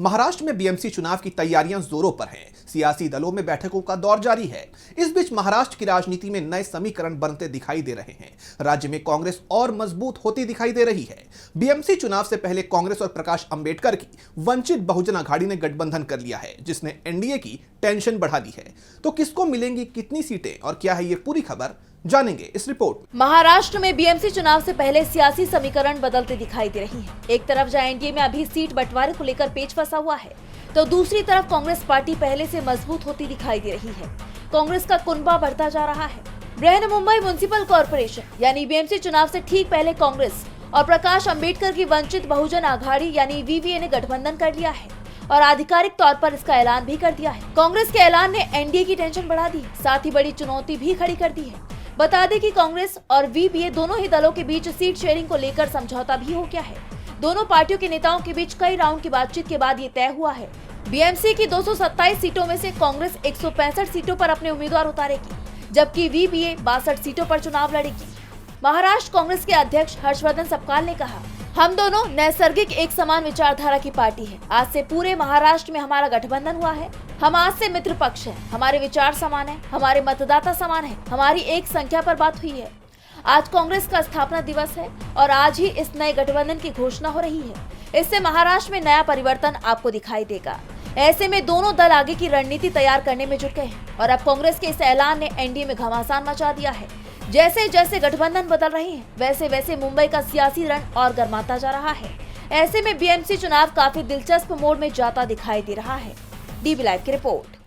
महाराष्ट्र में बीएमसी चुनाव की तैयारियां जोरों पर हैं। सियासी दलों में बैठकों का दौर जारी है। इस बीच महाराष्ट्र की राजनीति में नए समीकरण बनते दिखाई दे रहे हैं। राज्य में कांग्रेस और मजबूत होती दिखाई दे रही है। बीएमसी चुनाव से पहले कांग्रेस और प्रकाश अंबेडकर की वंचित बहुजन अघाड़ी ने गठबंधन कर लिया है, जिसने एनडीए की टेंशन बढ़ा दी है। तो किसको मिलेंगी कितनी सीटें और क्या है ये पूरी खबर, जानेंगे इस रिपोर्ट में। महाराष्ट्र में बीएमसी चुनाव से पहले सियासी समीकरण बदलते दिखाई दे रही हैं। एक तरफ जहां एनडीए में अभी सीट बंटवारे को लेकर पेच फंसा हुआ है, तो दूसरी तरफ कांग्रेस पार्टी पहले से मजबूत होती दिखाई दे रही है। कांग्रेस का कुनबा बढ़ता जा रहा है। बृहन्मुंबई म्युनिसिपल कॉर्पोरेशन यानी बीएमसी चुनाव से ठीक पहले कांग्रेस और प्रकाश अंबेडकर की वंचित बहुजन अघाड़ी यानी वीवीए ने गठबंधन कर लिया है और आधिकारिक तौर पर इसका ऐलान भी कर दिया है। कांग्रेस के ऐलान ने एनडीए की टेंशन बढ़ा दी, साथ ही बड़ी चुनौती भी खड़ी कर दी है। बता दें कि कांग्रेस और वीवीए दोनों ही दलों के बीच सीट शेयरिंग को लेकर समझौता भी हो गया है। दोनों पार्टियों के नेताओं के बीच कई राउंड की बातचीत के बाद ये तय हुआ है। बीएमसी की 227 सीटों में से कांग्रेस 165 सीटों पर अपने उम्मीदवार उतारेगी, जबकि वीवीए 62 सीटों पर चुनाव लड़ेगी। महाराष्ट्र कांग्रेस के अध्यक्ष हर्षवर्धन सपकाल ने कहा, हम दोनों नैसर्गिक एक समान विचारधारा की पार्टी है। आज से पूरे महाराष्ट्र में हमारा गठबंधन हुआ है। हम आज से मित्र पक्ष हैं। हमारे विचार समान है, हमारे मतदाता समान है, हमारी एक संख्या पर बात हुई है। आज कांग्रेस का स्थापना दिवस है और आज ही इस नए गठबंधन की घोषणा हो रही है। इससे महाराष्ट्र में नया परिवर्तन आपको दिखाई देगा। ऐसे में दोनों दल आगे की रणनीति तैयार करने में जुट गए हैं और अब कांग्रेस के इस ऐलान ने एनडीए में घमासान मचा दिया है। जैसे जैसे गठबंधन बदल रहे हैं, वैसे वैसे मुंबई का सियासी रण और गर्माता जा रहा है। ऐसे में बीएमसी चुनाव काफी दिलचस्प मोड़ में जाता दिखाई दे रहा है। डीबी लाइव की रिपोर्ट।